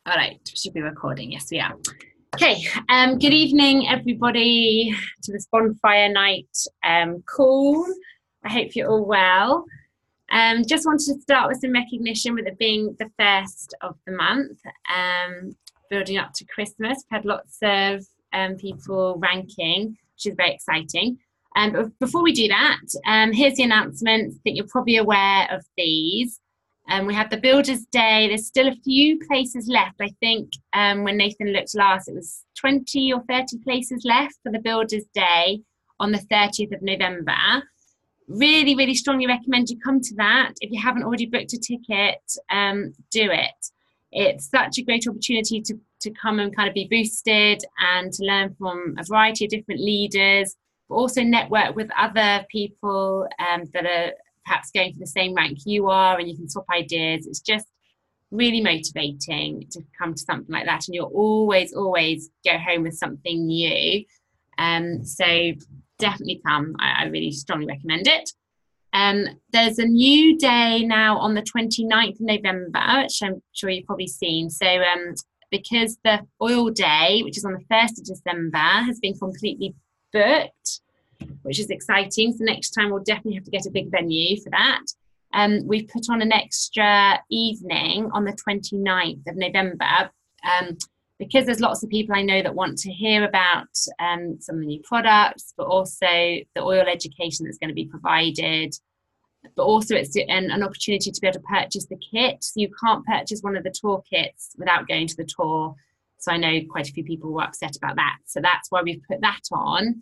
All right, should be recording. Yes, we are. Okay, good evening, everybody, to this bonfire night call. I hope you're all well. Just wanted to start with some recognition with it being the first of the month, building up to Christmas. We've had lots of people ranking, which is very exciting. But before we do that, here's the announcement. I think you're probably aware of these. We have the Builders' Day. There's still a few places left. I think when Nathan looked last, it was 20 or 30 places left for the Builders' Day on the 30th of November. Really, really strongly recommend you come to that. If you haven't already booked a ticket, do it. It's such a great opportunity to come and kind of be boosted and to learn from a variety of different leaders, but also network with other people that are perhaps going for the same rank you are, and you can swap ideas. It's just really motivating to come to something like that, and you'll always go home with something new. So definitely come. I really strongly recommend it. There's a new day now on the 29th of November, which I'm sure you've probably seen. So because the oil day, which is on the 1st of December, has been completely booked, which is exciting. So next time we'll definitely have to get a big venue for that. We've put on an extra evening on the 29th of November because there's lots of people I know that want to hear about some of the new products, but also the oil education that's going to be provided. But also it's an opportunity to be able to purchase the kit. So you can't purchase one of the tour kits without going to the tour. So I know quite a few people were upset about that. So that's why we've put that on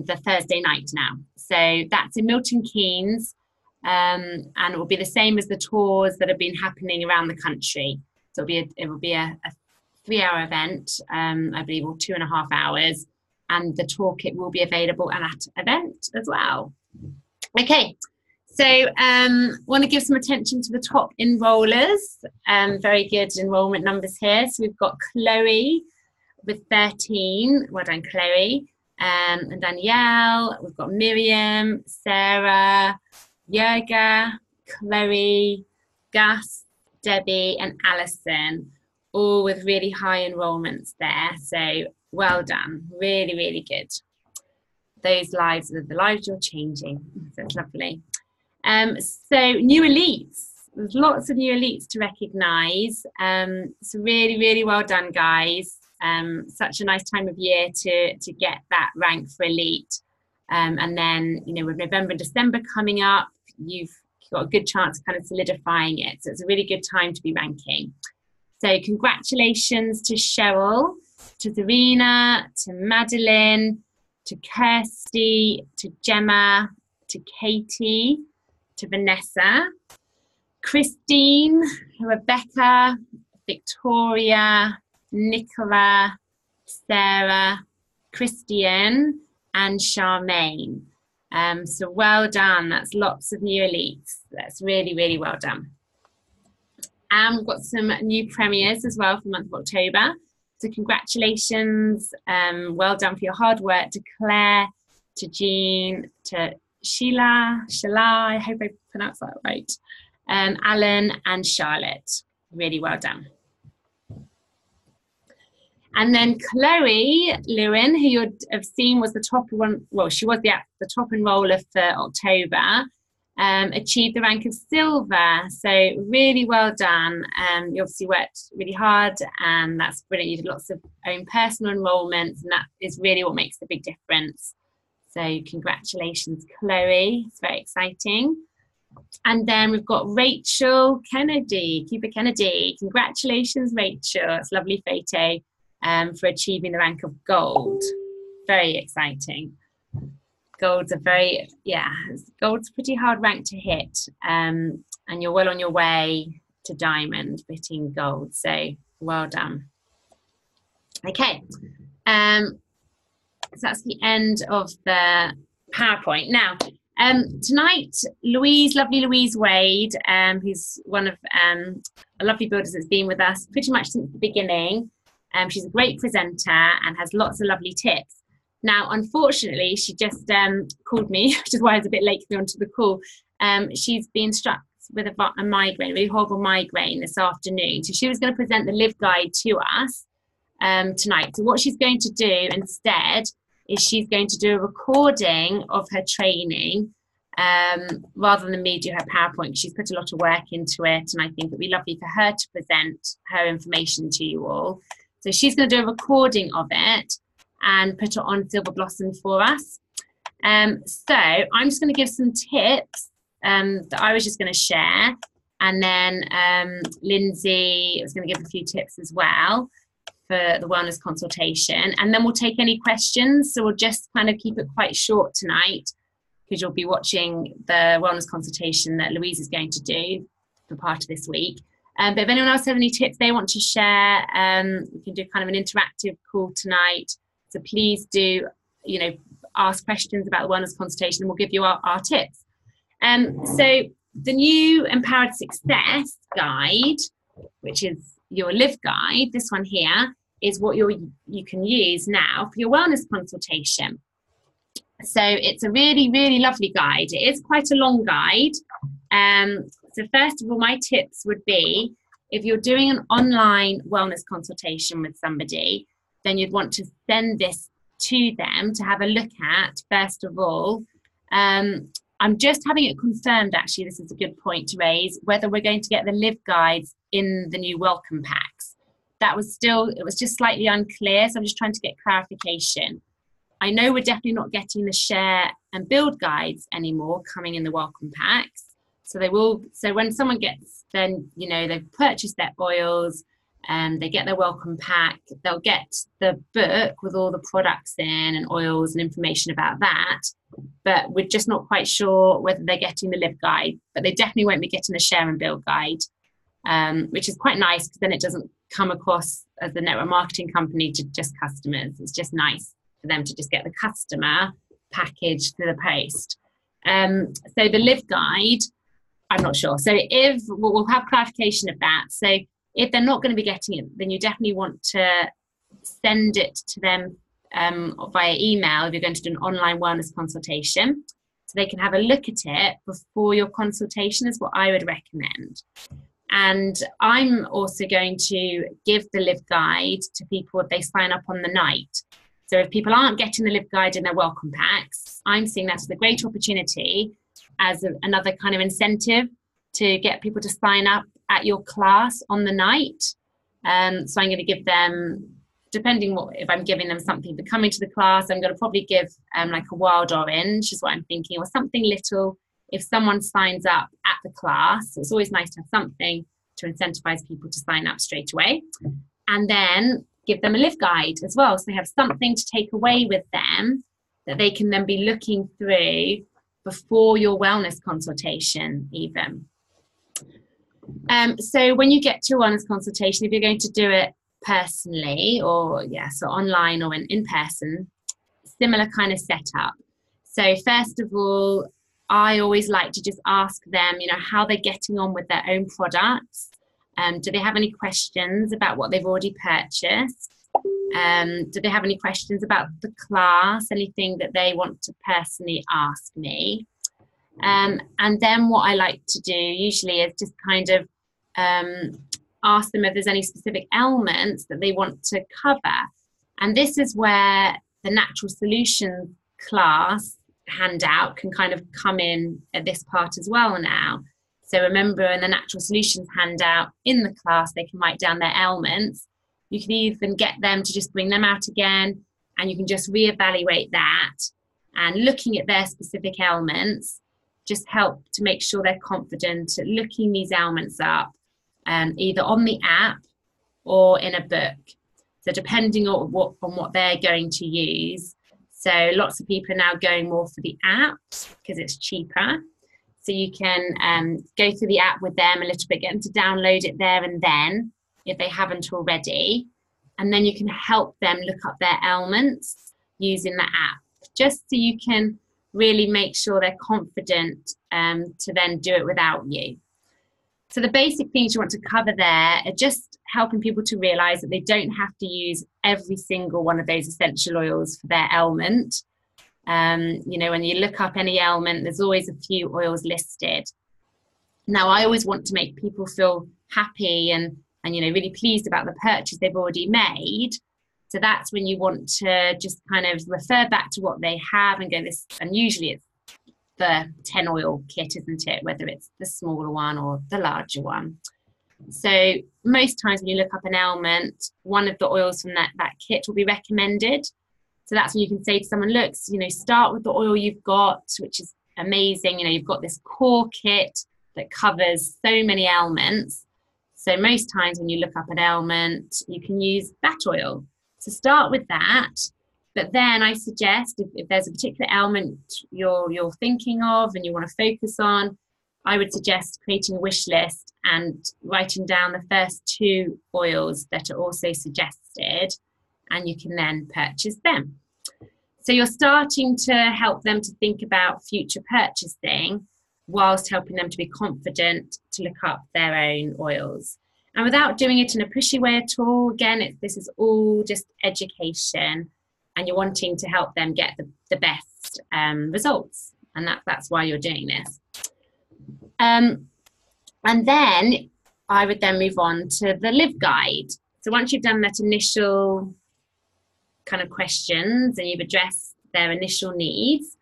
the Thursday night now. So that's in Milton Keynes, and it will be the same as the tours that have been happening around the country. So it will be a 3-hour event, I believe, or 2.5 hours, and the toolkit will be available at that event as well. Okay, so want to give some attention to the top enrollers. Very good enrollment numbers here. So we've got Chloe with 13. Well done, Chloe. And Danielle. We've got Miriam, Sarah, Yoga, Chloe, Gus, Debbie, and Alison, all with really high enrollments there. So well done. Really, really good. Those lives are the lives you're changing. So it's lovely. So new elites. There's lots of new elites to recognise. So really, really well done, guys. Such a nice time of year to get that rank for elite. And then, you know, with November and December coming up, you've got a good chance of kind of solidifying it. So it's a really good time to be ranking. So congratulations to Cheryl, to Zarina, to Madeline, to Kirsty, to Gemma, to Katie, to Vanessa, Christine, Rebecca, Victoria, Nicola, Sarah, Christian, and Charmaine. So well done. That's lots of new elites. That's really, really well done. And we've got some new premiers as well for the month of October. So congratulations. Well done for your hard work to Claire, to Jean, to Sheila, I hope I pronounced that right, Alan and Charlotte. Really well done. And then Chloe Lewin, who you'd have seen was the top one, well, she was the top enroller for October, achieved the rank of silver. So really well done. You obviously worked really hard, and that's brilliant. You did lots of own personal enrollments, and that is really what makes the big difference. So congratulations, Chloe. It's very exciting. And then we've got Rachel Kennedy, Cooper Kennedy. Congratulations, Rachel. It's a lovely photo. For achieving the rank of gold. Very exciting. Gold's a pretty hard rank to hit, and you're well on your way to diamond, hitting gold, so well done. Okay, so that's the end of the PowerPoint. Now, tonight, lovely Louise Wade, who's one of a lovely builders that's been with us pretty much since the beginning. She's a great presenter and has lots of lovely tips. Now, unfortunately, she just called me, which is why I was a bit late to be onto the call. She's been struck with a migraine, a really horrible migraine this afternoon. So she was going to present the Live Guide to us tonight. So what she's going to do instead is she's going to do a recording of her training rather than me do her PowerPoint. She's put a lot of work into it, and I think it'd be lovely for her to present her information to you all. So she's going to do a recording of it and put it on Silver Blossom for us. So I'm just going to give some tips that I was just going to share, and then Lindsay was going to give a few tips as well for the wellness consultation, and then we'll take any questions. So we'll just kind of keep it quite short tonight, because you'll be watching the wellness consultation that Louise is going to do for part of this week. But if anyone else has any tips they want to share, we can do kind of an interactive call tonight. So please do, ask questions about the wellness consultation, and we'll give you our tips. So the new Empowered Success Guide, which is your Live Guide, this one here, is what you can use now for your wellness consultation. So it's a really, really lovely guide. It is quite a long guide. So first of all, my tips would be, if you're doing an online wellness consultation with somebody, then you'd want to send this to them to have a look at, first of all. I'm just having it confirmed, actually, this is a good point to raise, whether we're going to get the Live Guides in the new welcome packs. It was just slightly unclear, so I'm just trying to get clarification. I know we're definitely not getting the Share and Build guides anymore coming in the welcome packs. So when someone gets, then, they've purchased their oils, they get their welcome pack, they'll get the book with all the products in and oils and information about that. But we're just not quite sure whether they're getting the Live Guide, but they definitely won't be getting the Share and Build guide, which is quite nice, because then it doesn't come across as the network marketing company to just customers. It's just nice for them to just get the customer package through the post. So the Live Guide, I'm not sure. So we'll have clarification of that. So if they're not going to be getting it, then you definitely want to send it to them via email if you're going to do an online wellness consultation, so they can have a look at it before your consultation, is what I would recommend. And I'm also going to give the Live Guide to people if they sign up on the night. So if people aren't getting the Live Guide in their welcome packs, I'm seeing that as a great opportunity, as another kind of incentive to get people to sign up at your class on the night. So I'm going to give them, depending if I'm giving them something for coming to the class, I'm going to probably give like a wild orange, is what I'm thinking, or something little if someone signs up at the class. So it's always nice to have something to incentivize people to sign up straight away. And then give them a Live Guide as well, so they have something to take away with them that they can then be looking through before your wellness consultation even. So when you get to a wellness consultation, if you're going to do it personally or so online or in person, similar kind of setup. So first of all, I always like to just ask them, how they're getting on with their own products. Do they have any questions about what they've already purchased? Do they have any questions about the class, anything that they want to personally ask me? And then what I like to do usually is just kind of ask them if there's any specific elements that they want to cover. And this is where the Natural Solutions class handout can kind of come in at this part as well now. So remember, in the Natural Solutions handout in the class, they can write down their ailments. You can even get them to just bring them out again, and you can just reevaluate that. And looking at their specific ailments just help to make sure they're confident at looking these ailments up, either on the app or in a book. So depending on what they're going to use. So lots of people are now going more for the app because it's cheaper. So you can go through the app with them a little bit, get them to download it there and then, if they haven't already. And then you can help them look up their ailments using the app, just so you can really make sure they're confident to then do it without you. So the basic things you want to cover there are just helping people to realize that they don't have to use every single one of those essential oils for their ailment. When you look up any ailment, there's always a few oils listed. Now, I always want to make people feel happy and really pleased about the purchase they've already made. So that's when you want to just kind of refer back to what they have and go this, and usually it's the 10 oil kit, isn't it? Whether it's the smaller one or the larger one. So most times when you look up an ailment, one of the oils from that kit will be recommended. So that's when you can say to someone, look, start with the oil you've got, which is amazing. You've got this core kit that covers so many ailments. So most times when you look up an ailment, you can use that oil. So start with that. But then I suggest if there's a particular ailment you're thinking of and you want to focus on, I would suggest creating a wish list and writing down the first 2 oils that are also suggested, and you can then purchase them. So you're starting to help them to think about future purchasing whilst helping them to be confident to look up their own oils. And without doing it in a pushy way at all, again, this is all just education, and you're wanting to help them get the best results. And that's why you're doing this. And then I would then move on to the Live Guide. So once you've done that initial kind of questions and you've addressed their initial needs,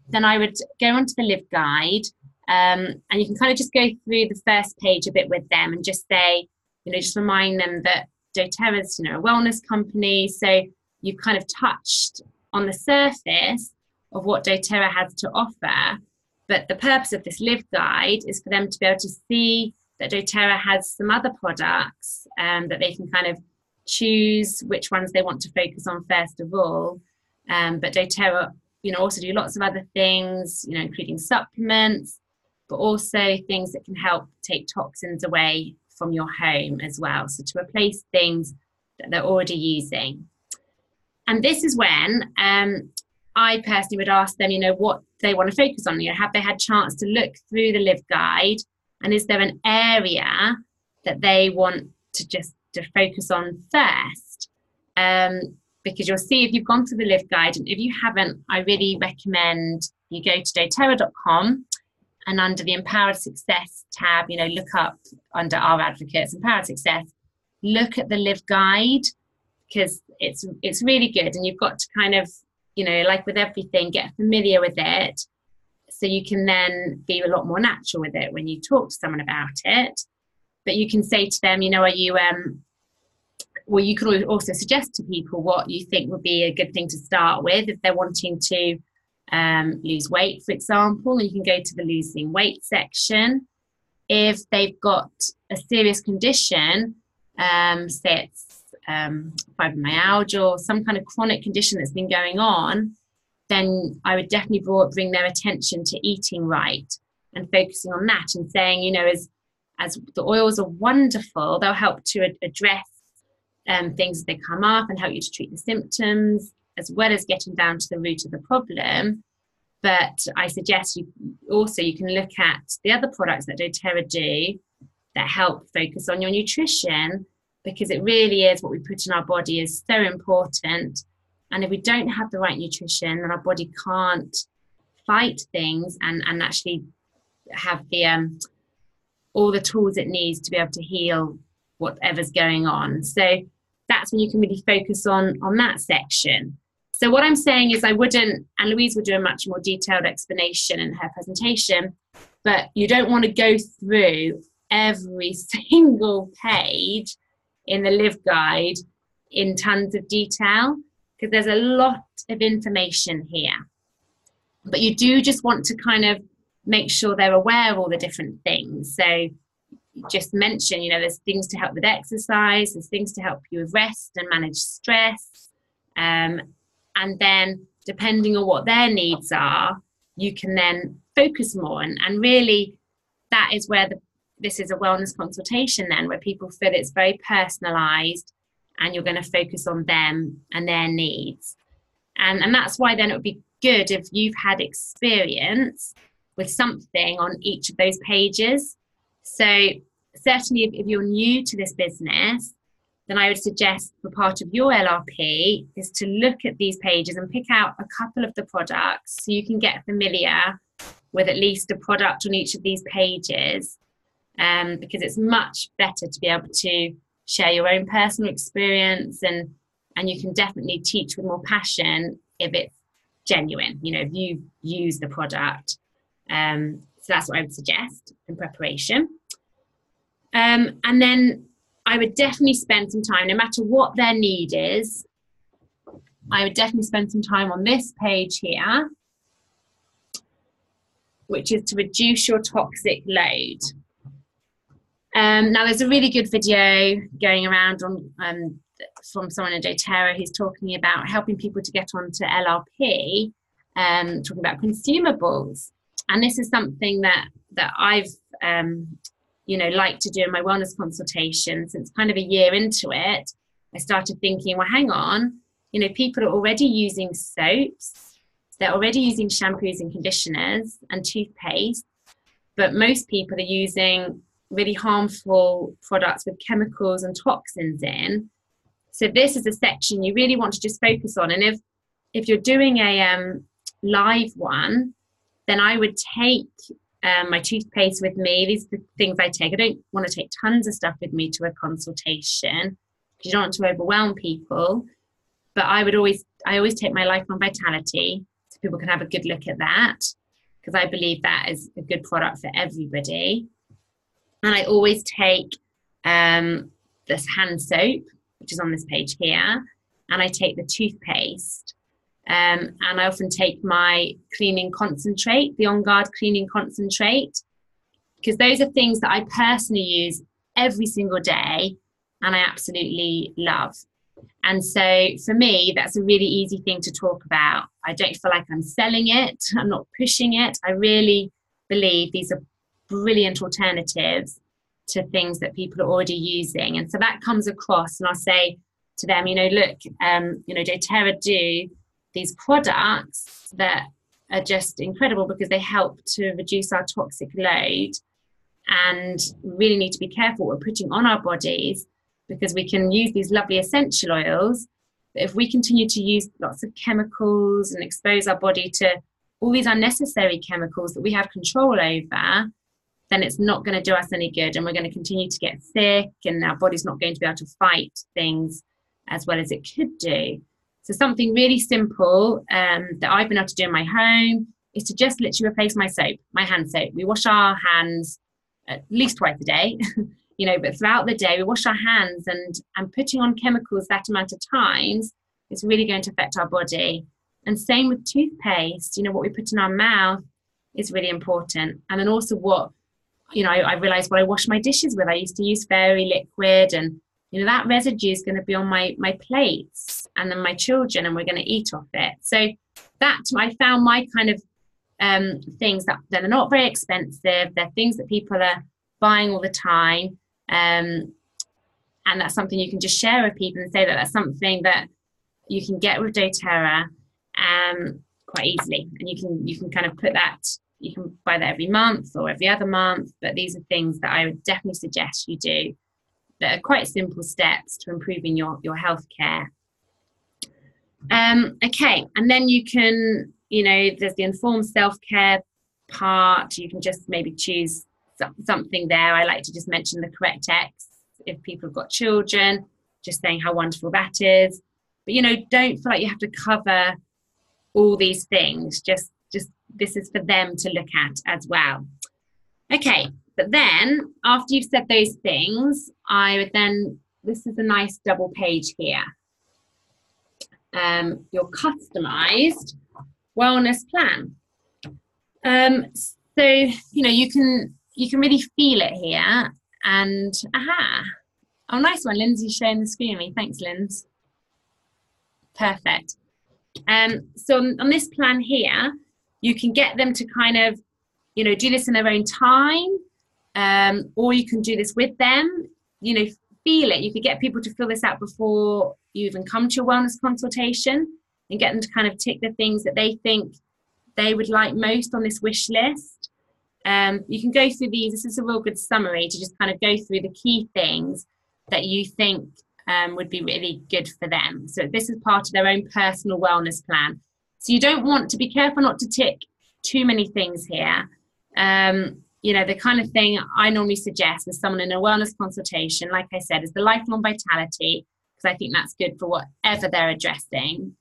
then I would go onto the Live Guide, and you can kind of just go through the first page a bit with them and just say, just remind them that doTERRA's, a wellness company. So you've kind of touched on the surface of what doTERRA has to offer. But the purpose of this Live Guide is for them to be able to see that doTERRA has some other products that they can kind of choose which ones they want to focus on first of all. But doTERRA, also do lots of other things, including supplements, but also things that can help take toxins away from your home as well. So to replace things that they're already using. And this is when I personally would ask them, what they want to focus on. Have they had chance to look through the Live Guide? And is there an area that they want to focus on first? Because you'll see if you've gone through the Live Guide, and if you haven't, I really recommend you go to doTERRA.com, and under the Empowered Success tab, look up under Our Advocates, Empowered Success, look at the Live Guide, because it's really good, and you've got to kind of, like with everything, get familiar with it so you can then be a lot more natural with it when you talk to someone about it. But you can say to them, are you well, you could also suggest to people what you think would be a good thing to start with if they're wanting to lose weight, for example, and you can go to the losing weight section. If they've got a serious condition, say it's fibromyalgia or some kind of chronic condition that's been going on, then I would definitely bring their attention to eating right and focusing on that and saying, as the oils are wonderful, they'll help to address things as they come up and help you to treat the symptoms, as well as getting down to the root of the problem. But I suggest you can look at the other products that doTERRA do that help focus on your nutrition, because it really is what we put in our body is so important. And if we don't have the right nutrition, then our body can't fight things and actually have the all the tools it needs to be able to heal whatever's going on. So that's when you can really focus on that section. So what I'm saying is and Louise will do a much more detailed explanation in her presentation, but you don't want to go through every single page in the Live Guide in tons of detail, because there's a lot of information here. But you do just want to kind of make sure they're aware of all the different things. So just mention, there's things to help with exercise, there's things to help you with rest and manage stress. And then depending on what their needs are, you can then focus more. And really that is where this is a wellness consultation then, where people feel it's very personalized and you're going to focus on them and their needs. And that's why then it would be good if you've had experience with something on each of those pages. So certainly if you're new to this business, then I would suggest for part of your LRP is to look at these pages and pick out a couple of the products so you can get familiar with at least a product on each of these pages, because it's much better to be able to share your own personal experience, and you can definitely teach with more passion if it's genuine, you know, if you use the product. So that's what I would suggest in preparation. And then I would definitely spend some time, no matter what their need is, I would definitely spend some time on this page here, which is to reduce your toxic load. Now, there's a really good video going around on from someone in doTERRA who's talking about helping people to get onto LRP, talking about consumables. And this is something that I've you know, like to do in my wellness consultation. Since kind of a year into it, I started thinking, well, hang on, you know, people are already using soaps, they're already using shampoos and conditioners and toothpaste, but most people are using really harmful products with chemicals and toxins in. So this is a section you really want to just focus on. And if you're doing a live one, then I would take my toothpaste with me. These are the things I take. I don't want to take tons of stuff with me to a consultation because you don't want to overwhelm people. But I always take my Lifelong Vitality so people can have a good look at that, because I believe that is a good product for everybody. And I always take this hand soap, which is on this page here, and I take the toothpaste. And I often take my cleaning concentrate, the On Guard cleaning concentrate, because those are things that I personally use every single day and I absolutely love. And so for me, that's a really easy thing to talk about. I don't feel like I'm selling it. I'm not pushing it. I really believe these are brilliant alternatives to things that people are already using. And so that comes across, and I'll say to them, you know, look, you know, doTERRA do these products that are just incredible because they help to reduce our toxic load, and really need to be careful what we're putting on our bodies, because we can use these lovely essential oils, but if we continue to use lots of chemicals and expose our body to all these unnecessary chemicals that we have control over, then it's not going to do us any good, and we're going to continue to get sick, and our body's not going to be able to fight things as well as it could do. So something really simple that I've been able to do in my home is to just literally replace my soap, my hand soap. We wash our hands at least twice a day, you know, but throughout the day we wash our hands, and putting on chemicals that amount of times is really going to affect our body. And same with toothpaste, you know, what we put in our mouth is really important. And then also what, you know, I realized what I wash my dishes with. I used to use fairy liquid, and you know, that residue is going to be on my plates and then my children, and we're going to eat off it. So that, I found my kind of things that are not very expensive. They're things that people are buying all the time. And that's something you can just share with people and say that that's something that you can get with doTERRA quite easily. And you can kind of put that, you can buy that every month or every other month. But these are things that I would definitely suggest you do, that are quite simple steps to improving your healthcare. Okay, and then you can, you know, there's the informed self-care part. You can just maybe choose something there. I like to just mention the correct text if people have got children, just saying how wonderful that is. But, you know, don't feel like you have to cover all these things. Just this is for them to look at as well. Okay, but then after you've said those things, I would then, this is a nice double page here. Your customized wellness plan. So, you know, you can really feel it here. And oh, nice one. Lindsay's sharing the screen with me. Thanks, Linz. Perfect. So on this plan here, you can get them to kind of, you know, do this in their own time, or you can do this with them, you know, feel it. You could get people to fill this out before you even come to your wellness consultation, and get them to kind of tick the things that they think they would like most on this wish list. You can go through these. This is a real good summary to just kind of go through the key things that you think would be really good for them. So this is part of their own personal wellness plan. So you don't want to be careful not to tick too many things here. You know, the kind of thing I normally suggest with someone in a wellness consultation, like I said, is the lifelong vitality, because I think that's good for whatever they're addressing.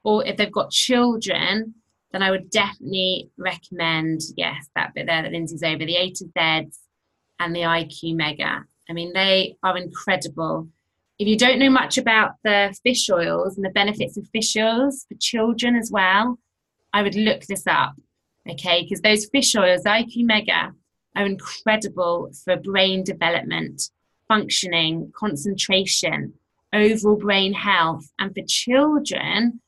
Or if they've got children, then I would definitely recommend, yes, that bit there that Lindsay's over, the A to Z and the IQ Mega. I mean, they are incredible. If you don't know much about the fish oils and the benefits of fish oils for children as well, I would look this up, okay? Because those fish oils, the IQ Mega, are incredible for brain development, functioning, concentration, overall brain health. And for children,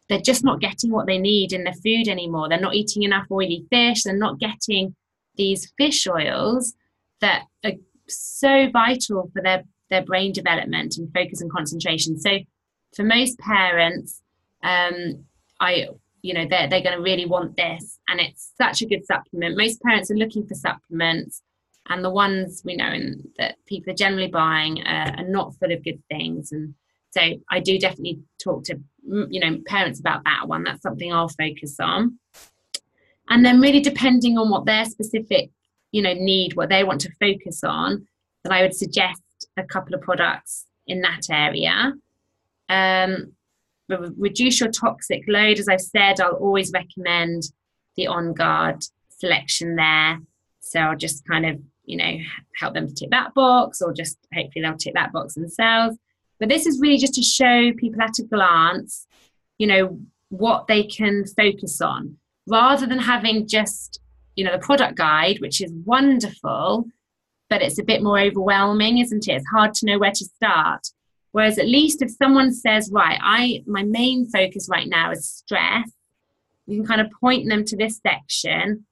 they're just not getting what they need in their food anymore. They're not eating enough oily fish. They're not getting these fish oils that are so vital for their brain development and focus and concentration. So for most parents, you know, they're going to really want this, and it's such a good supplement. Most parents are looking for supplements, and the ones we know that people are generally buying are not full of good things. And so I do definitely talk to, you know, parents about that one. That's something I'll focus on. And then really depending on what their specific, you know, need, what they want to focus on, then I would suggest a couple of products in that area. Reduce your toxic load. As I've said, I'll always recommend the On Guard selection there. So I'll just kind of, you know, help them to tick that box, or just hopefully they'll tick that box themselves. But this is really just to show people at a glance, you know, what they can focus on, rather than having just, you know, the product guide, which is wonderful, but it's a bit more overwhelming, isn't it? It's hard to know where to start. Whereas at least if someone says, right, my main focus right now is stress, you can kind of point them to this section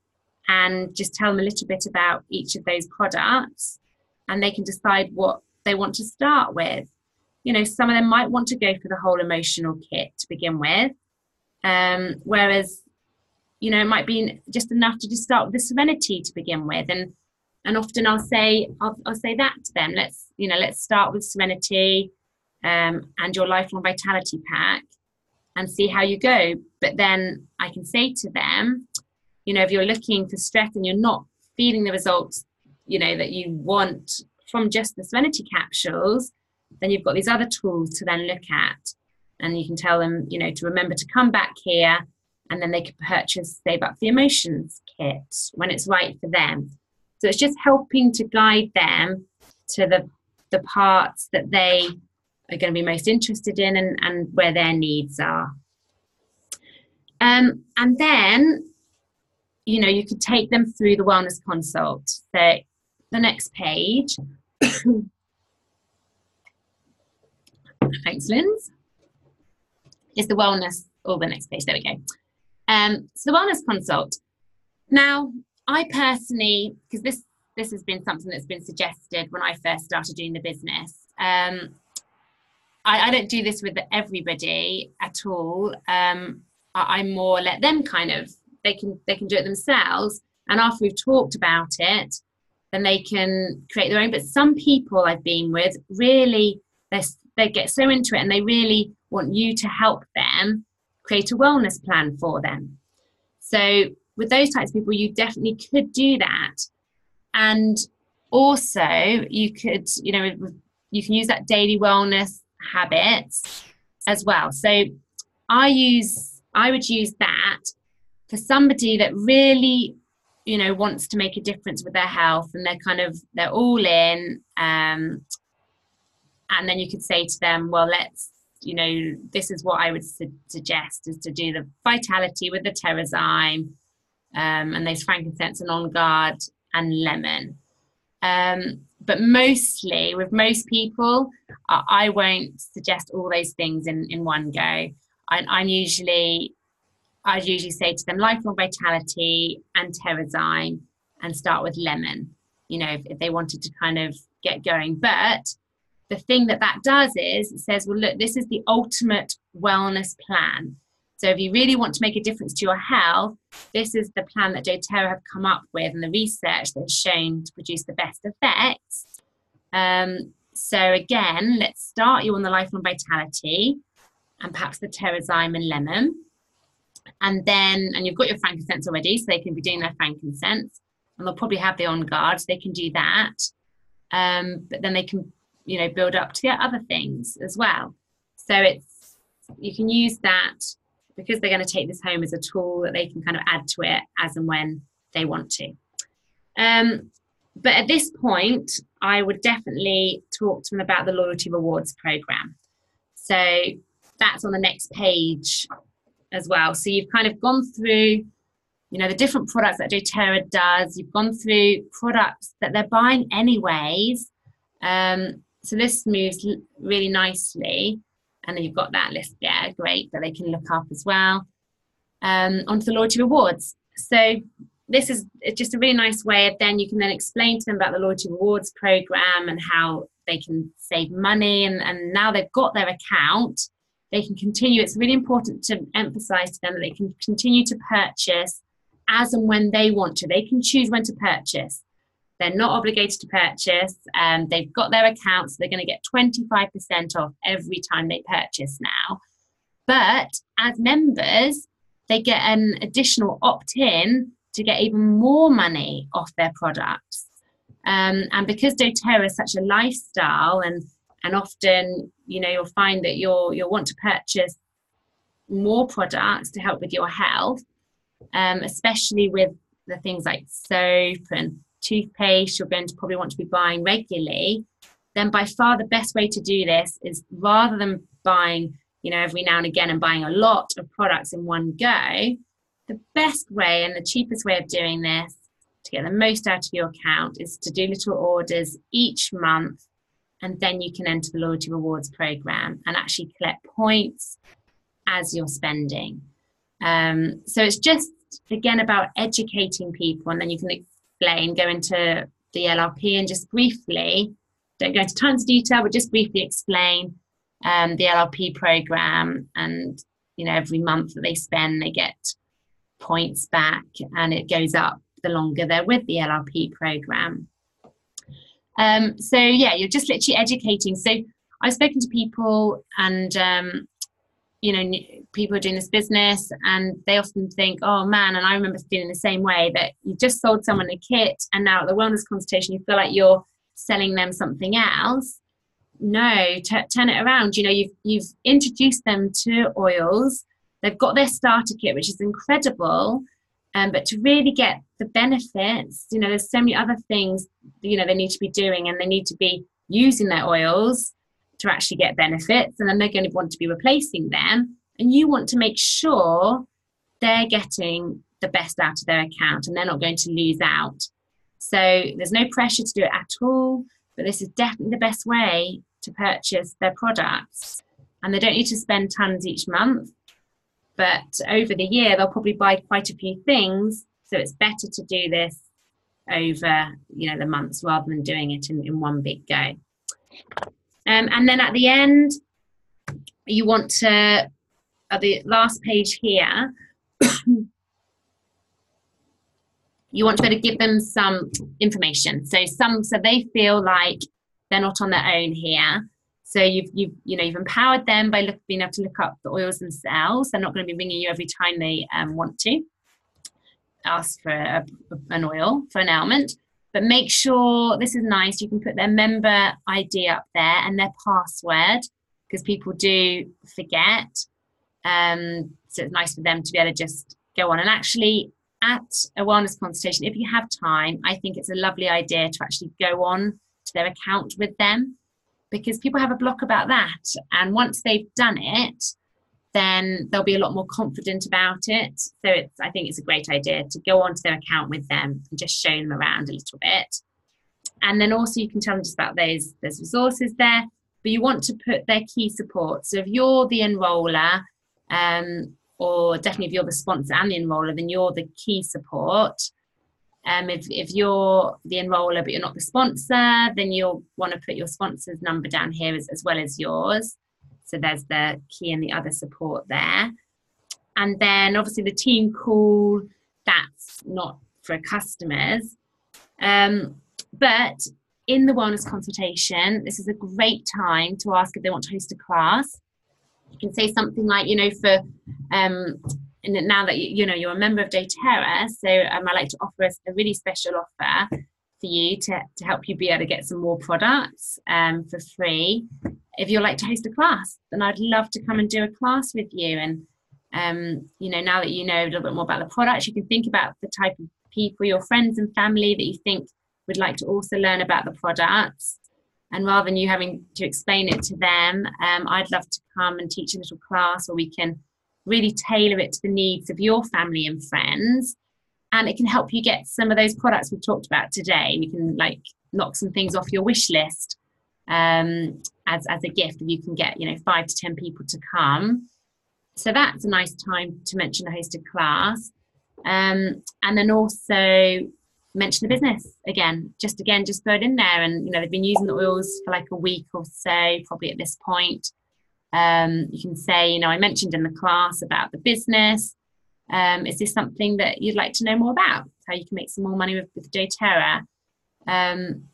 and just tell them a little bit about each of those products, and they can decide what they want to start with. You know, some of them might want to go for the whole emotional kit to begin with, whereas, you know, it might be just enough to just start with the Serenity to begin with. And often I'll say that to them. Let's start with Serenity and your Lifelong Vitality Pack and see how you go. But then I can say to them, you know, if you're looking for stress and you're not feeling the results, you know, that you want from just the Serenity capsules, then you've got these other tools to then look at. And you can tell them, you know, to remember to come back here, and then they could purchase Save Up the Emotions kit when it's right for them. So it's just helping to guide them to the parts that they are going to be most interested in, and where their needs are. And then, you know, you could take them through the wellness consult. So the next page. Thanks, Linz. Is the wellness, or the next page, there we go. So the wellness consult. Now, I personally, because this has been something that's been suggested when I first started doing the business. I don't do this with everybody at all. I more let them kind of, they can do it themselves, and after we've talked about it, then they can create their own. But some people I've been with really, they get so into it, and they really want you to help them create a wellness plan for them. So with those types of people, you definitely could do that. And also you could, you know, you can use that daily wellness habits as well. So I would use that for somebody that really, you know, wants to make a difference with their health, and they're all in. And then you could say to them, well, let's, you know, this is what I would suggest, is to do the Vitality with the Terrazyme, and those frankincense and On Guard and lemon. But mostly with most people, I won't suggest all those things in one go. I'd usually say to them Lifelong Vitality and Terrazyme, and start with lemon, you know, if they wanted to kind of get going. But the thing that does is it says, well, look, this is the ultimate wellness plan. So if you really want to make a difference to your health, this is the plan that doTERRA have come up with, and the research that has shown to produce the best effects. So again, let's start you on the Lifelong Vitality and perhaps the Terrazyme and lemon. And you've got your frankincense already, so they can be doing their frankincense, and they'll probably have the on guard, so they can do that. But then they can, build up to the other things as well. So you can use that, because they're going to take this home as a tool that they can kind of add to it as and when they want to. But at this point, I would definitely talk to them about the loyalty rewards program. So that's on the next page as well. So you've kind of gone through, the different products that doTERRA does. You've gone through products that they're buying anyways. So this moves really nicely. And then you've got that list, yeah, great, that they can look up as well. Onto the loyalty rewards. So this is just a really nice way of then you can then explain to them about the loyalty rewards program and how they can save money. And now they've got their account, they can continue. It's really important to emphasize to them that they can continue to purchase as and when they want to. They can choose when to purchase. They're not obligated to purchase. They've got their account, so they're going to get 25% off every time they purchase now. But as members, they get an additional opt-in to get even more money off their products. And because doTERRA is such a lifestyle, and often, you'll find that you'll want to purchase more products to help with your health, especially with the things like soap and toothpaste you're going to probably want to be buying regularly. Then by far the best way to do this is, rather than buying, every now and again and buying a lot of products in one go, the best way and the cheapest way of doing this to get the most out of your account is to do little orders each month, and then you can enter the loyalty rewards program and actually collect points as you're spending. So it's just, again, about educating people, and then you can go into the LRP and just briefly, don't go into tons of detail, but just briefly explain the LRP program. And every month that they spend, they get points back, and it goes up the longer they're with the LRP program. So yeah, you're just literally educating. So I've spoken to people, and people are doing this business, and they often think, oh man, and I remember feeling the same way, that you just sold someone a kit, and now at the wellness consultation you feel like you're selling them something else. No, turn it around. You've introduced them to oils. They've got their starter kit, which is incredible, but to really get the benefits, there's so many other things they need to be doing, and they need to be using their oils to actually get benefits, and then they're going to want to be replacing them, and you want to make sure they're getting the best out of their account and they're not going to lose out. So there's no pressure to do it at all, but this is definitely the best way to purchase their products, and they don't need to spend tons each month, but over the year they'll probably buy quite a few things, so it's better to do this over the months rather than doing it in one big go. And then at the end, you want to, at the last page here, you want to be able to give them some information. So they feel like they're not on their own here. So you've empowered them by being able to look up the oils themselves. They're not going to be ringing you every time they want to ask for an oil for an ailment. But make sure, this is nice, you can put their member ID up there and their password, because people do forget. So it's nice for them to be able to just go on. And actually, at a wellness consultation, if you have time, I think it's a lovely idea to actually go on to their account with them, because people have a block about that. And once they've done it, then they'll be a lot more confident about it. So I think it's a great idea to go onto their account with them and just show them around a little bit. And then also you can tell them just about there's resources there, but you want to put their key support. So if you're the enroller, or definitely if you're the sponsor and the enroller, then you're the key support. If you're the enroller but you're not the sponsor, then you'll want to put your sponsor's number down here as well as yours. So there's the key and the other support there. And then obviously the team call, that's not for customers. But in the wellness consultation, this is a great time to ask if they want to host a class. You can say something like, for now that you're a member of doTERRA, so I'd like to offer us a really special offer for you to help you be able to get some more products for free. If you'd like to host a class, then I'd love to come and do a class with you. And now that you know a little bit more about the products, you can think about the type of people, your friends and family, that you think would like to also learn about the products. And rather than you having to explain it to them, I'd love to come and teach a little class where we can really tailor it to the needs of your family and friends. And it can help you get some of those products we've talked about today. You can knock some things off your wish list as a gift. You can get 5 to 10 people to come. So that's a nice time to mention a hosted class. And then also mention the business again, just throw it in there. And they've been using the oils for like a week or so, probably at this point. You can say, I mentioned in the class about the business. Is this something that you'd like to know more about? How you can make some more money with doTERRA. And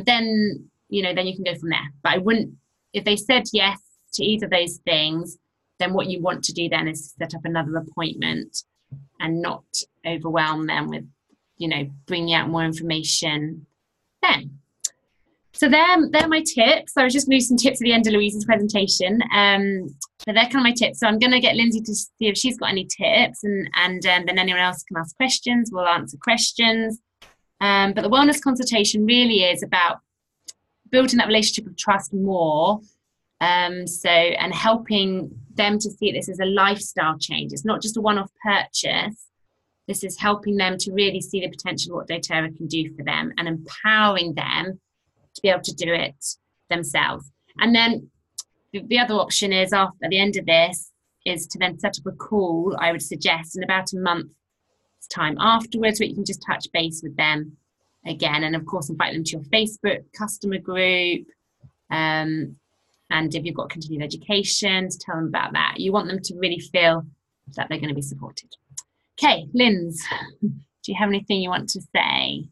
then you can go from there. But I wouldn't, if they said yes to either of those things, then what you want to do then is set up another appointment and not overwhelm them with bringing out more information then. So they're my tips. So I was just moving some tips at the end of Louise's presentation. So they're kind of my tips. So I'm going to get Lindsay to see if she's got any tips, and then anyone else can ask questions. We'll answer questions. But the wellness consultation really is about building that relationship of trust more. And helping them to see this as a lifestyle change. It's not just a one-off purchase. This is helping them to really see the potential of what doTERRA can do for them and empowering them to be able to do it themselves. And then the other option is, at the end of this, is to then set up a call, I would suggest, in about a month's time afterwards, where you can just touch base with them again. And of course, invite them to your Facebook customer group. And if you've got continued education, to tell them about that. You want them to really feel that they're going to be supported. Okay, Linz, do you have anything you want to say?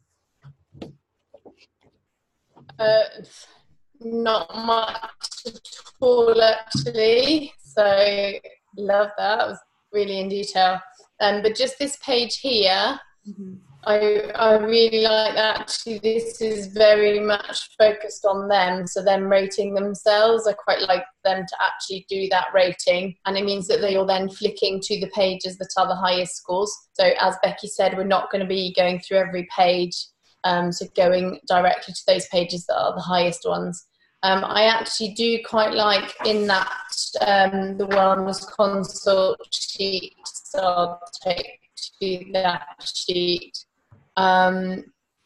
Not much at all, actually. So, love that. That was really in detail. But just this page here, I really like that. Actually, this is very much focused on them, so them rating themselves. I quite like them to actually do that rating, and it means that you're then flicking to the pages that are the highest scores. So as Becky said, we're not going to be going through every page, so going directly to those pages that are the highest ones. I actually do quite like in that the wellness consult sheet, so I'll take to that sheet.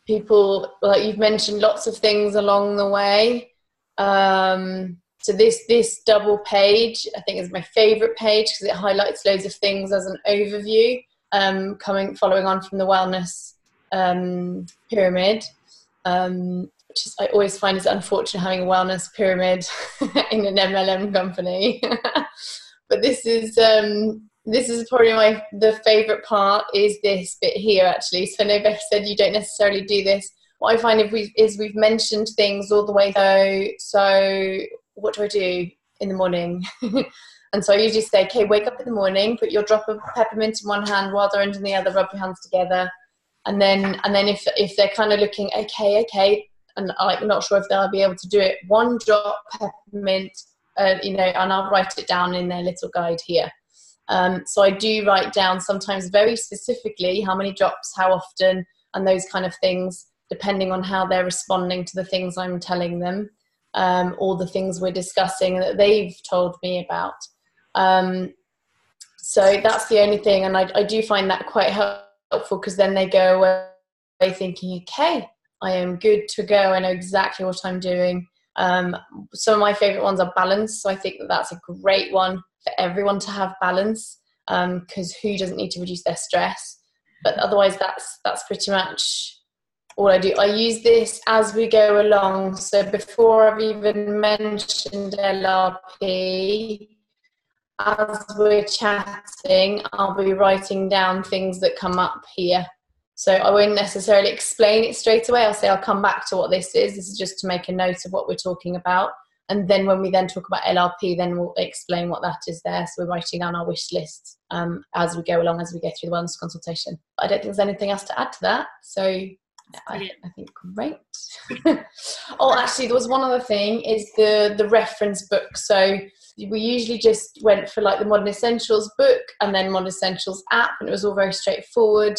People, like you've mentioned, lots of things along the way. So this double page, I think, is my favourite page because it highlights loads of things as an overview, following on from the wellness pyramid, which is, I always find is unfortunate having a wellness pyramid in an MLM company. But this is probably the favourite part, is this bit here, actually. So I know Becky said you don't necessarily do this. What I find is we've mentioned things all the way through. So what do I do in the morning? And so I usually say, okay, wake up in the morning, put your drop of peppermint in one hand, water in the other, rub your hands together. And then if they're kind of looking, okay, and I'm not sure if they'll be able to do it, 1 drop peppermint, and I'll write it down in their little guide here. So I do write down sometimes very specifically how many drops, how often, and those kind of things, depending on how they're responding to the things I'm telling them, or the things we're discussing that they've told me about. So that's the only thing, and I do find that quite helpful, because then they go away thinking, okay, I am good to go, I know exactly what I'm doing. Some of my favourite ones are balance, so I think that's a great one for everyone to have balance, because who doesn't need to reduce their stress? But otherwise, that's pretty much all I do. I use this as we go along. So before I've even mentioned LRP, as we're chatting, I'll be writing down things that come up here. So I won't necessarily explain it straight away. I'll say I'll come back to what this is. This is just to make a note of what we're talking about. And then when we then talk about LRP, then we'll explain what that is there. So we're writing down our wish list as we go along, as we go through the wellness consultation. But I don't think there's anything else to add to that. So I think great. Oh, actually, there was one other thing, is the reference book. So we usually just went for like the Modern Essentials book and then Modern Essentials app, and it was all very straightforward.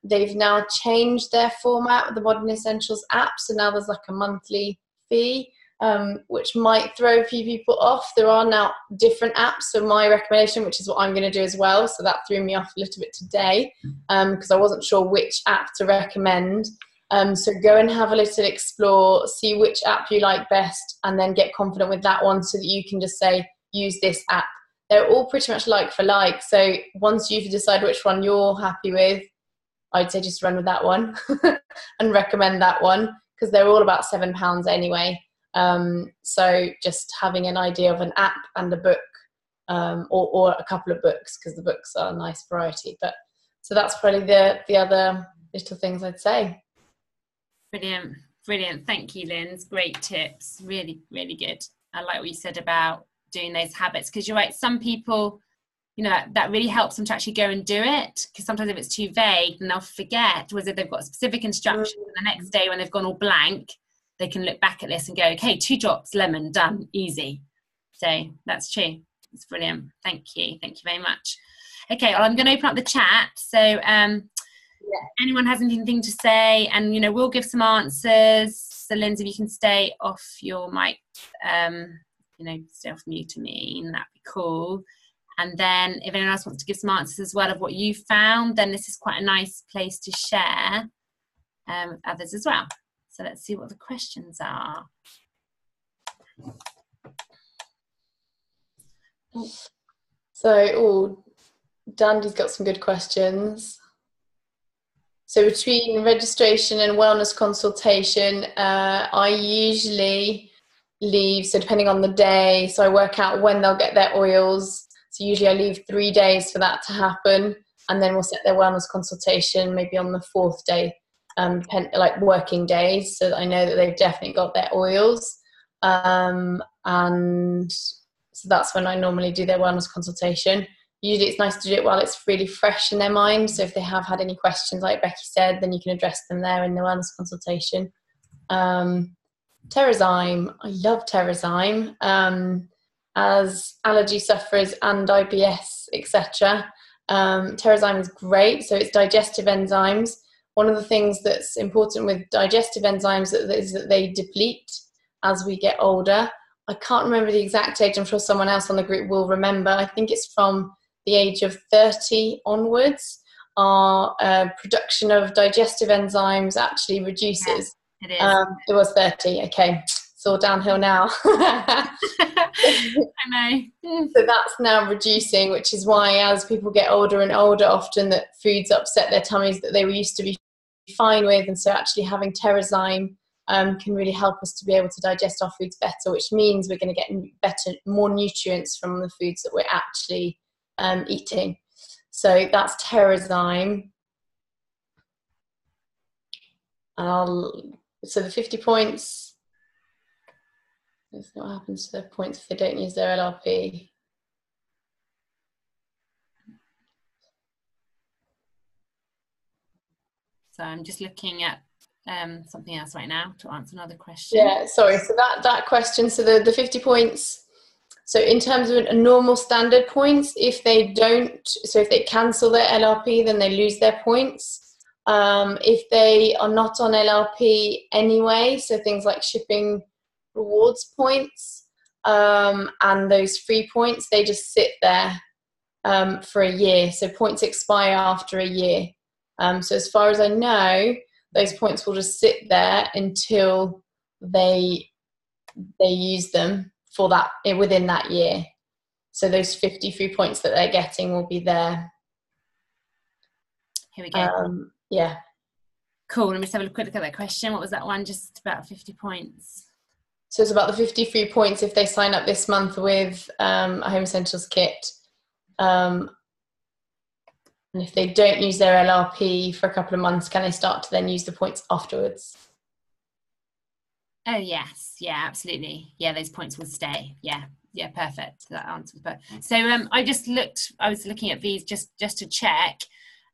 They've now changed their format with the Modern Essentials app, so now there's like a monthly fee, which might throw a few people off. There are now different apps, so my recommendation, which is what I'm going to do as well, so that threw me off a little bit today, because I wasn't sure which app to recommend. So go and have a little explore, see which app you like best, and then get confident with that one, so that you can just say, use this app. They're all pretty much like for like, so once you've decided which one you're happy with, I'd say just run with that one and recommend that one, because they're all about £7 anyway. So just having an idea of an app and a book, or a couple of books, because the books are a nice variety. But so that's probably the other little things I'd say. Brilliant. Thank you, Linz. Great tips. Really, really good. I like what you said about doing those habits, because you're right. Some people, you know, that really helps them to actually go and do it, because sometimes if it's too vague, then they'll forget, whereas if they've got specific instructions, and the next day when they've gone all blank, they can look back at this and go, okay, 2 drops lemon, done, easy. So that's true. It's brilliant. Thank you very much. Okay, well, I'm going to open up the chat. So anyone has anything to say, and you know, we'll give some answers. So Lindsay, if you can stay off your mic, you know, stay off mute to me, and that'd be cool. And then if anyone else wants to give some answers as well of what you found, then this is quite a nice place to share with others as well. So let's see what the questions are. So, Dandy's got some good questions. So between registration and wellness consultation, I usually leave, so depending on the day, so I work out when they'll get their oils. So usually I leave 3 days for that to happen, and then we'll set their wellness consultation maybe on the 4th day, like working days, so that I know that they've definitely got their oils. And so that's when I normally do their wellness consultation. Usually it's nice to do it while it's really fresh in their mind. So if they have had any questions, like Becky said, then you can address them there in the wellness consultation. Terrazyme, I love Terrazyme. As allergy sufferers and IBS, etc. Terrazyme is great. So it's digestive enzymes. One of the things that's important with digestive enzymes is that they deplete as we get older. I can't remember the exact age. I'm sure someone else on the group will remember. I think it's from the age of 30 onwards. Our production of digestive enzymes actually reduces. Yeah, it is. It was 30. Okay, it's all downhill now. I know. So that's now reducing, which is why as people get older and older, often that foods upset their tummies that they were used to be fine with. And so actually having Terrazyme can really help us to be able to digest our foods better, which means we're going to get more nutrients from the foods that we're actually eating. So that's Terrazyme. So the 50 points, let's see what happens to their points if they don't use their LRP. So I'm just looking at something else right now to answer another question. Yeah, sorry. So that question, so the 50 points, so in terms of a normal standard points, if they cancel their LRP, then they lose their points. If they are not on LRP anyway, so things like shipping rewards points and those free points, they just sit there for a year. So points expire after a year. So as far as I know, those points will just sit there until they use them for that within that year. So those 50 free points that they're getting will be there. Here we go. Yeah. Cool. Let me just have a quick look at that question. What was that one? Just about 50 points. So it's about the 50 free points if they sign up this month with a Home Essentials kit. And if they don't use their LRP for a couple of months, can they start to then use the points afterwards? Oh yes, yeah, absolutely. Yeah, those points will stay. Yeah, yeah, perfect. That answers perfect. So I was looking at these just to check.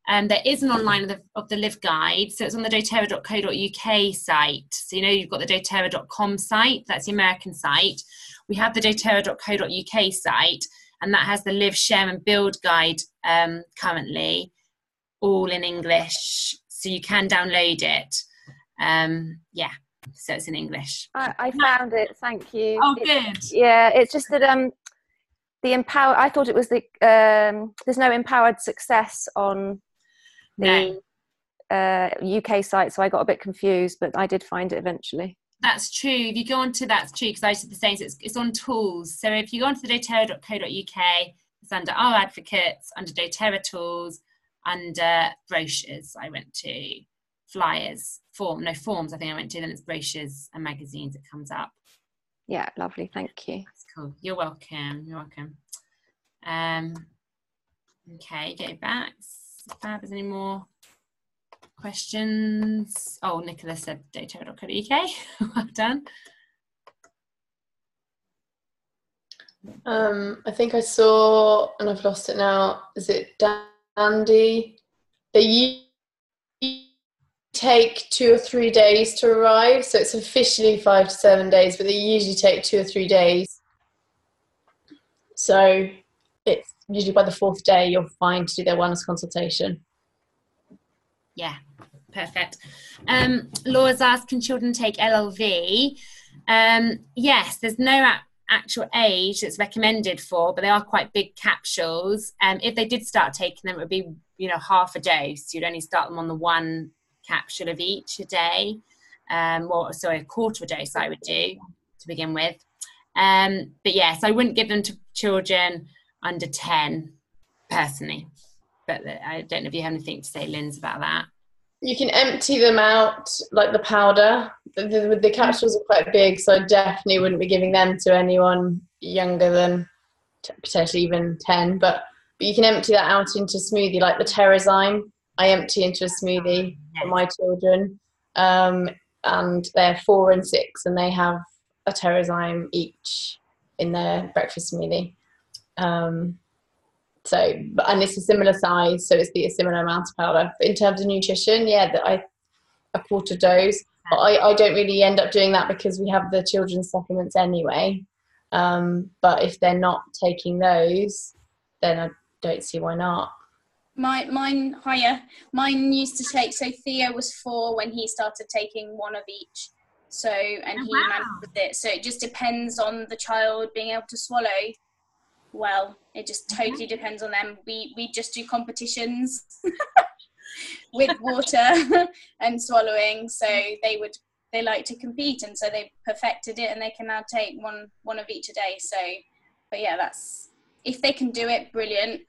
There is an online of the Live Guide. So it's on the doTERRA.co.uk site. So you've got the doTERRA.com site, that's the American site. We have the doTERRA.co.uk site, and that has the Live, Share and Build guide currently, all in English. So you can download it. Yeah. So it's in English. I found it. Thank you. Oh, good. Yeah, it's just that the empower. I thought it was the there's no empowered success on the UK site, so I got a bit confused. But I did find it eventually. That's true. If you go onto that's true because I did the same. So it's on tools. So if you go onto the doTERRA.co.uk, it's under our advocates, under doTERRA tools, under brochures. I went to flyers, forms. I think I went to. Then it's brochures and magazines. It comes up. Yeah, lovely. Thank you. That's cool. You're welcome. You're welcome. Okay, go back. Fab, is any more questions? Oh, Nicola said doTERRA.co.uk. Well done. I think I saw, and I've lost it now. Is it Dandy? They take 2 or 3 days to arrive, so it's officially 5 to 7 days, but they usually take 2 or 3 days. So it's usually by the 4th day you're fine to do their wellness consultation. Yeah, perfect. Laura's asked, can children take LLV? Yes, there's no actual age that's recommended for, but they are quite big capsules. If they did start taking them, it would be half a dose. You'd only start them on the 1 capsule of each a day, a quarter of a dose I would do to begin with. But yes, I wouldn't give them to children under 10 personally, but I don't know if you have anything to say, Linz, about that. You can empty them out like the powder. The capsules are quite big, so I definitely wouldn't be giving them to anyone younger than potentially even 10, but you can empty that out into smoothie, like the Terrazyme I empty into a smoothie for my children, and they're 4 and 6, and they have a Terrazyme each in their breakfast smoothie. And it's a similar size, so it's a similar amount of powder. But in terms of nutrition, a quarter dose. But I don't really end up doing that because we have the children's supplements anyway. But if they're not taking those, then I don't see why not. Mine used to take, so Theo was 4 when he started taking 1 of each. So, and he managed with it. So it just depends on the child being able to swallow well. It just totally depends on them. We just do competitions with water and swallowing. So they like to compete, and so they perfected it, and they can now take one of each a day. So, but yeah, that's, if they can do it, brilliant.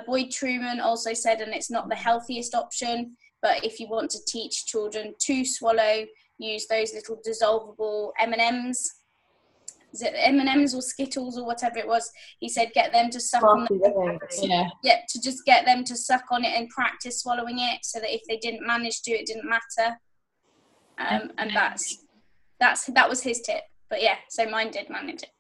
Boyd Truman also said, and it's not the healthiest option, but if you want to teach children to swallow, use those little dissolvable M&Ms. Is it M&Ms or Skittles or whatever it was? He said get them to suck on it. Yeah, to just get them to suck on it and practice swallowing it, so that if they didn't manage to, it didn't matter. And that was his tip. But yeah, so mine did manage it.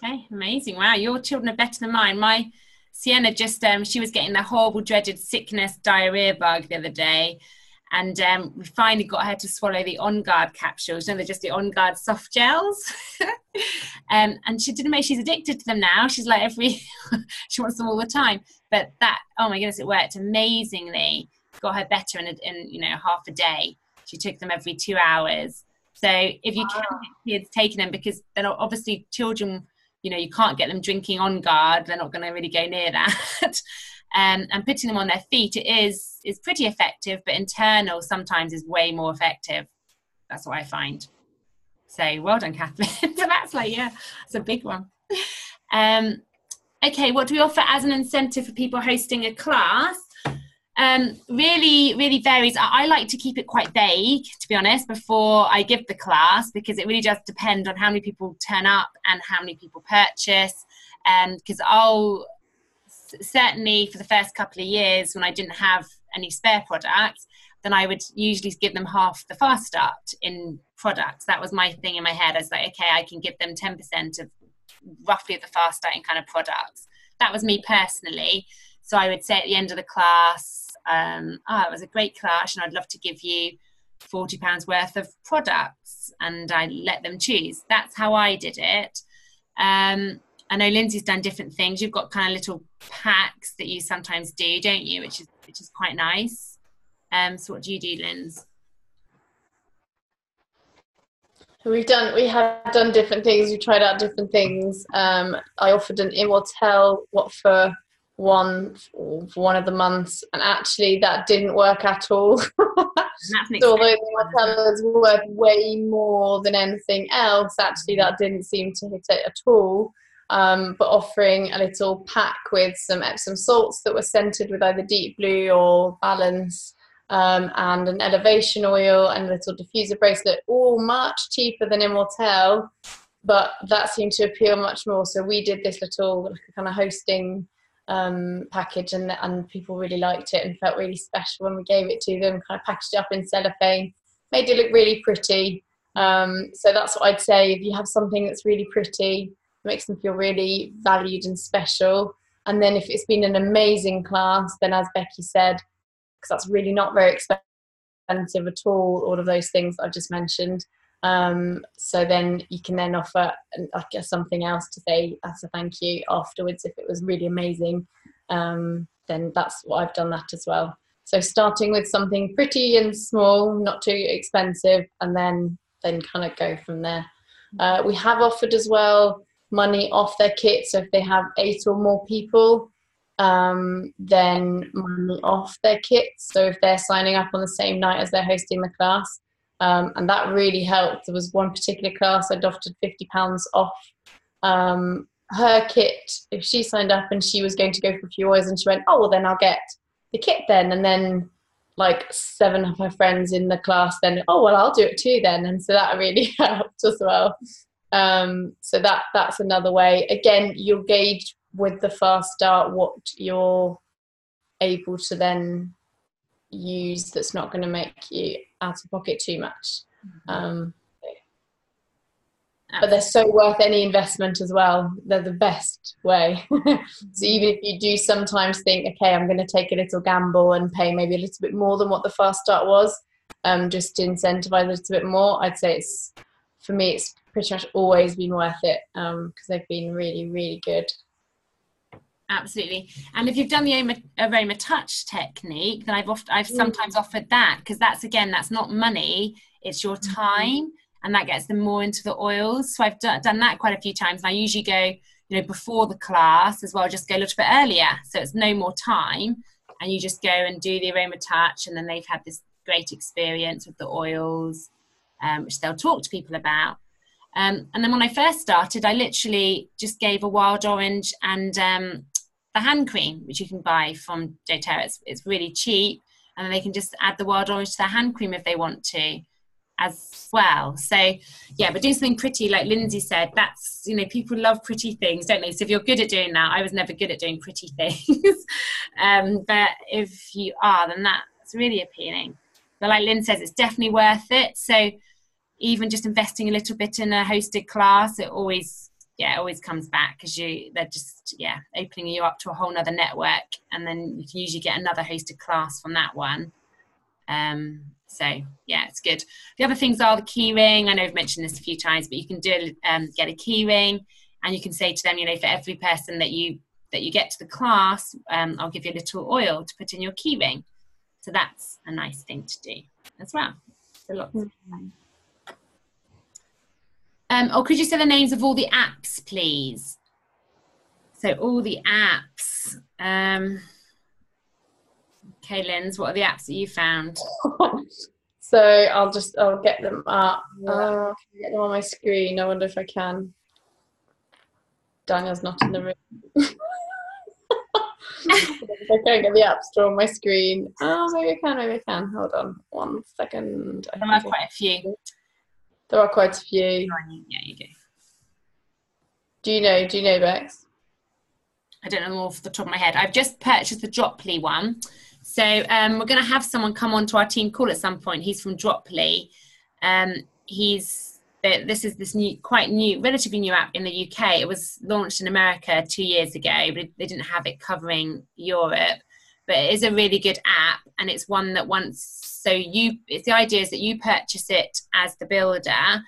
Okay, amazing. Wow, your children are better than mine. My Sienna just, she was getting the horrible, dreaded sickness diarrhea bug the other day. And we finally got her to swallow the On Guard capsules. They're just the On Guard soft gels. And she didn't make, she's addicted to them now. She's like she wants them all the time. But that, oh my goodness, it worked amazingly. Got her better in half a day. She took them every 2 hours. So if you can get kids taking them, because they're not, obviously children, you can't get them drinking On Guard. They're not going to really go near that. And putting them on their feet, it is pretty effective, but internal sometimes is way more effective. That's what I find. So well done, Kathleen. So that's it's a big one. Okay, what do we offer as an incentive for people hosting a class? Really, really varies. I like to keep it quite vague, to be honest, before I give the class, because it really does depend on how many people turn up and how many people purchase. Because I'll certainly, for the first couple of years when I didn't have any spare products, then I would usually give them half the Fast Start in products. That was my thing in my head. I was like, okay, I can give them 10% of roughly the Fast Start in kind of products. That was me personally. So I would say at the end of the class, it was a great class and I'd love to give you £40 worth of products, and I let them choose. That's how I did it. I know Lindsay's done different things. You've got kind of little packs that you sometimes do, don't you? Which is quite nice. So what do you do, Linz? We have done different things. We tried out different things. I offered an Immortelle for one of the months, and actually that didn't work at all. So although the Immortelle is worth way more than anything else, actually that didn't seem to hit it at all. But offering a little pack with some Epsom salts that were scented with either Deep Blue or Balance, and an elevation oil and a little diffuser bracelet, all much cheaper than Immortelle, but that seemed to appeal much more. So we did this little kind of hosting package, and people really liked it and felt really special when we gave it to them, kind of packaged it up in cellophane, made it look really pretty. So that's what I'd say. If you have something that's really pretty, it makes them feel really valued and special. And then if it's been an amazing class, then as Becky said, because that's really not very expensive at all of those things I've just mentioned. So then you can then offer, I guess, something else to say as a thank you afterwards if it was really amazing. Then that's what I've done that as well. So starting with something pretty and small, not too expensive, and then kind of go from there. We have offered as well money off their kit. So if they have 8 or more people, then money off their kits. So if they're signing up on the same night as they're hosting the class, and that really helped. There was one particular class I'd offered £50 off her kit if she signed up and she was going to go for a few oils, and she went, oh well, then I'll get the kit then. And then like 7 of her friends in the class then, oh well, I'll do it too then. And so that really helped as well. So that's another way. Again, you'll gauge with the Fast Start what you're able to then use that's not going to make you out of pocket too much. But they're so worth any investment as well. They're the best way. So even if you do sometimes think, okay, I'm going to take a little gamble and pay maybe a little bit more than what the Fast Start was, just to incentivize a little bit more, I'd say for me it's pretty much always been worth it, because they've been really, really good. Absolutely. And if you've done the aroma touch technique, then I've sometimes offered that, because that's not money, it's your time, and that gets them more into the oils. So I've done that quite a few times, and I usually go, before the class as well, just go a little bit earlier, so it's no more time, and you just go and do the aroma touch, and then they've had this great experience with the oils, which they'll talk to people about. And then when I first started, I literally just gave a wild orange and the hand cream, which you can buy from doTERRA. It's really cheap, and then they can just add the wild orange to their hand cream if they want to as well. So yeah, but doing something pretty, like Lindsay said, that's, people love pretty things, don't they? So if you're good at doing that, I was never good at doing pretty things, but if you are, then that's really appealing. But like Lynn says, it's definitely worth it. So even just investing a little bit in a hosted class, it always comes back, because they're just opening you up to a whole nother network, and then you can usually get another hosted class from that one. So yeah, it's good. The other things are the key ring. I know I've mentioned this a few times, but you can get a key ring, and you can say to them, for every person that you get to the class, I'll give you a little oil to put in your key ring. So that's a nice thing to do as well. So lots of fun. Or could you say the names of all the apps, please? So all the apps. Okay, Linz, what are the apps that you found? So I'll get them up. Can I get them on my screen? I wonder if I can. Daniel's not in the room. I can't get the App Store on my screen. Oh, maybe I can. Hold on 1 second. There are quite a few. There are quite a few. Yeah, you go. Do you know, Bex? I don't know them all off the top of my head. I've just purchased the Dropley one, So we're going to have someone come onto our team call at some point. He's from Droply. This is this new, quite new, relatively new app in the UK. It was launched in America 2 years ago, but they didn't have it covering Europe. But it is a really good app, and it's one that the idea is that you purchase it as the builder,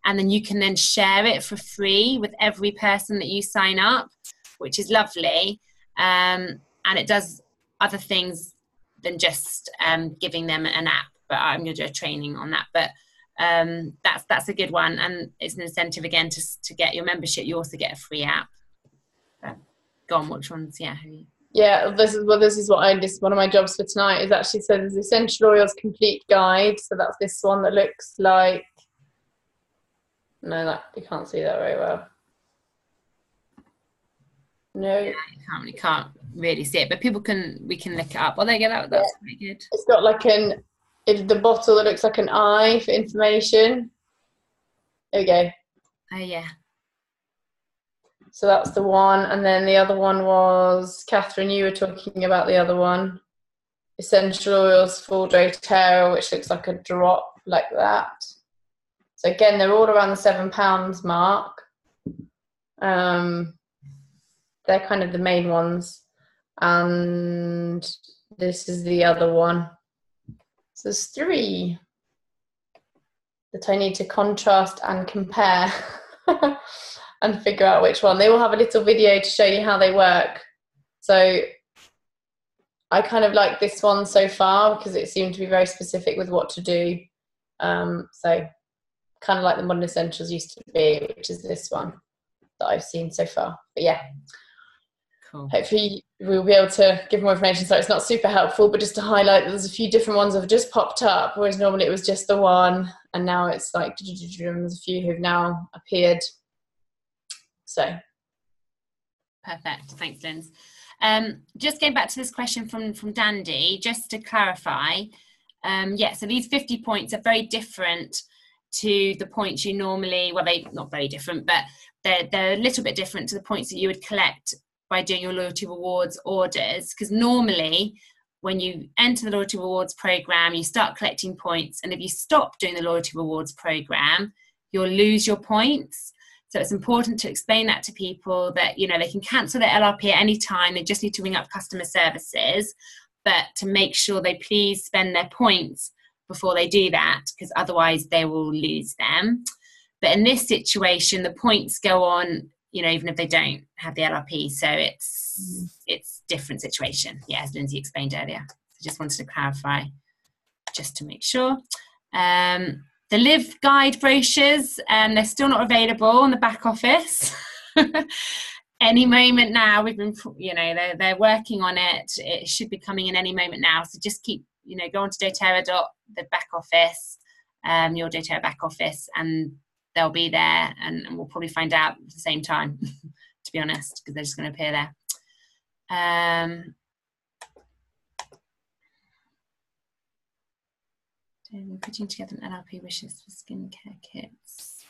and then you can then share it for free with every person that you sign up, which is lovely. And it does other things than just giving them an app, but I'm going to do a training on that. But that's a good one, and it's an incentive again to get your membership. You also get a free app. Go on, which ones? This is one of my jobs for tonight is actually, so there's Essential Oils Complete Guide. So that's this one that looks like, no, you can't see that very well. No, you can't really see it, but we can look it up. Well, there you go. That's pretty good. It's got like the bottle that looks like an eye for information. There we go. Oh yeah. So that's the one, and then the other one was, Catherine, you were talking about the other one, Essential Oils Full doTERRA, which looks like a drop like that. So again, they're all around the £7 mark. They're kind of the main ones, and this is the other one. So there's 3 that I need to contrast and compare and figure out which one. They will have a little video to show you how they work. So I kind of like this one so far because it seemed to be very specific with what to do. So kind of like the Modern Essentials used to be, which is this one that I've seen so far. But yeah. Cool. Hopefully we'll be able to give more information, so it's not super helpful, but just to highlight that there's a few different ones that have just popped up, whereas normally it was just the one, and now it's like there's a few who've now appeared. So perfect. Thanks, Linz. Just going back to this question from Dandy, just to clarify, so these 50 points are very different to the points you normally, well, they're not very different, but they're a little bit different to the points that you would collect by doing your Loyalty Rewards orders, because normally when you enter the Loyalty Rewards program, you start collecting points, and if you stop doing the Loyalty Rewards program, you'll lose your points. So it's important to explain that to people that, they can cancel their LRP at any time. They just need to ring up customer services, but to make sure they please spend their points before they do that, because otherwise they will lose them. But in this situation, the points go on, even if they don't have the LRP. So it's different situation. Yeah, as Lindsay explained earlier. So just wanted to clarify, just to make sure. The Live Guide brochures, they're still not available in the back office. Any moment now, we've been, they're working on it. It should be coming in any moment now. So just keep, go on to doTERRA, the back office, your doTERRA back office, and they'll be there, and we'll probably find out at the same time, to be honest, because they're just going to appear there. We're putting together an LRP wishes for skincare kits.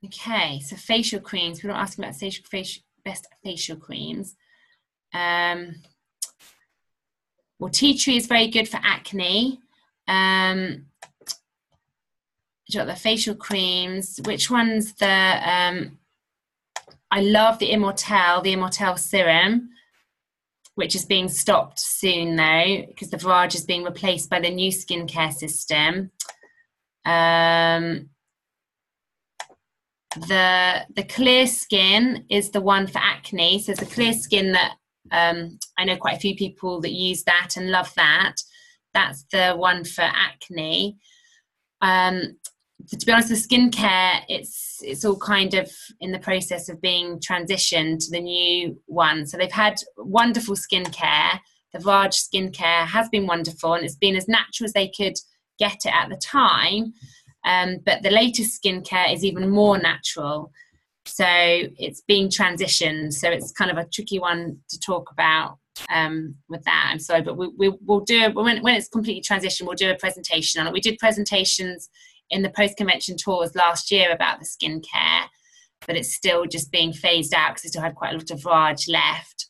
Okay, so facial creams. We're not asking about best facial creams. Well, tea tree is very good for acne. The facial creams. Which one's the? I love the Immortelle serum, which is being stopped soon though, because the Virage is being replaced by the new skincare system. The Clear Skin is the one for acne. So there's a Clear Skin that I know quite a few people that use that and love that. That's the one for acne. To be honest, the skincare, it's all kind of in the process of being transitioned to the new one. So they've had wonderful skincare. The Virage skincare has been wonderful, and it's been as natural as they could get it at the time. But the latest skincare is even more natural. So it's being transitioned. So it's kind of a tricky one to talk about with that. I'm sorry, but we'll do it when it's completely transitioned. We'll do a presentation on it. We did presentations in the post-convention tours last year about the skincare, but it's still just being phased out because I still had quite a lot of Raj left.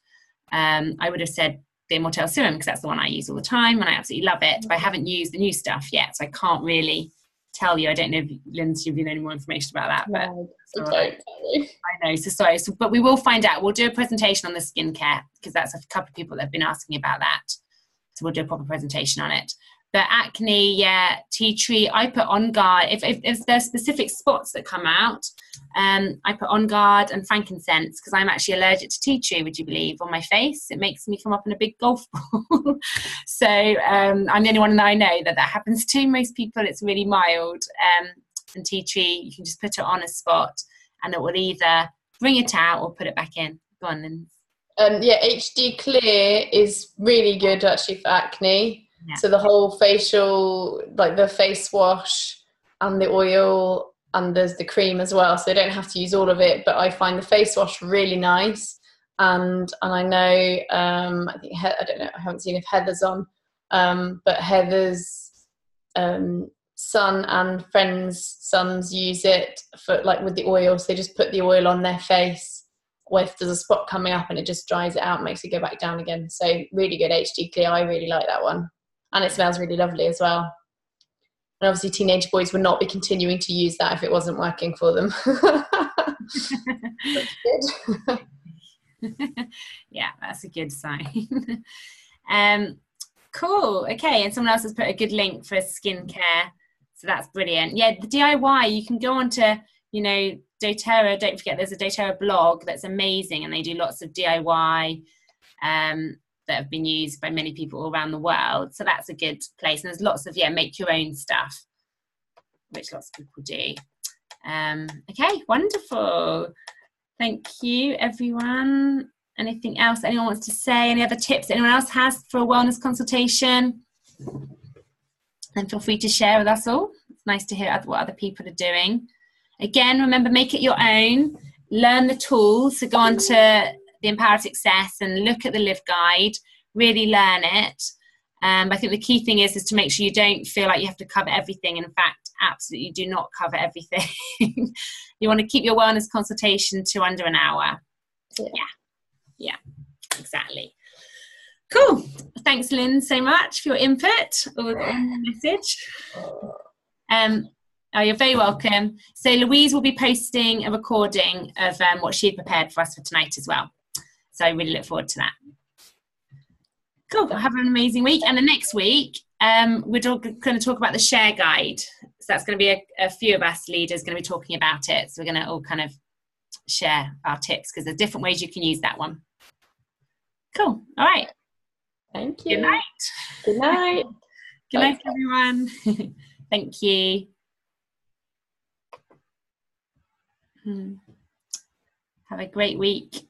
I would have said the Immortelle Serum because that's the one I use all the time and I absolutely love it, but I haven't used the new stuff yet, so I can't really tell you. I don't know if Lindsay, if you know any more information about that, but I know, so sorry. So, but we will find out. We'll do a presentation on the skincare because that's a couple of people that have been asking about that, so we'll do a proper presentation on it. But acne, yeah, tea tree, I put On Guard. If there's specific spots that come out, I put On Guard and frankincense because I'm actually allergic to tea tree, would you believe, on my face. It makes me come up in a big golf ball. So I'm the only one that I know that happens to. Most people, it's really mild. And tea tree, you can just put it on a spot and it will either bring it out or put it back in. Go on, Lynn. Yeah, HD Clear is really good actually for acne. Yeah. So the whole facial, like the face wash and the oil, and there's the cream as well. So they don't have to use all of it, but I find the face wash really nice. And I know, I think, I don't know, I haven't seen if Heather's on, but Heather's son and friends' sons use it for like with the oil. So they just put the oil on their face, or if there's a spot coming up and it just dries it out, makes it go back down again. So really good HD Clear. I really like that one. And it smells really lovely as well. And obviously teenage boys would not be continuing to use that if it wasn't working for them. That's good. Yeah, that's a good sign. Cool. Okay, and someone else has put a good link for skincare. So that's brilliant. Yeah, the DIY, you can go on to, you know, doTERRA. Don't forget there's a doTERRA blog that's amazing, and they do lots of DIY that have been used by many people all around the world. So that's a good place. And there's lots of, make your own stuff, which lots of people do. Okay, wonderful. Thank you, everyone. Anything else anyone wants to say? Any other tips anyone else has for a wellness consultation? Then feel free to share with us all. It's nice to hear what other people are doing. Again, remember, make it your own. Learn the tools. So go on to the Empower Success and look at the Live Guide. Really learn it. I think the key thing is to make sure you don't feel like you have to cover everything. In fact, absolutely do not cover everything. You want to keep your wellness consultation to under an hour. Yeah, exactly. Cool. Thanks, Lynn, so much for your input or the message. Oh, you're very welcome. So Louise will be posting a recording of what she had prepared for us for tonight as well. So I really look forward to that. Cool. Have an amazing week. And the next week, we're going to talk about the share guide. So that's going to be a few of us leaders going to be talking about it. So we're going to all kind of share our tips because there's different ways you can use that one. Cool. All right. Thank you. Good night. Good night. Good night, everyone. Thank you. Have a great week.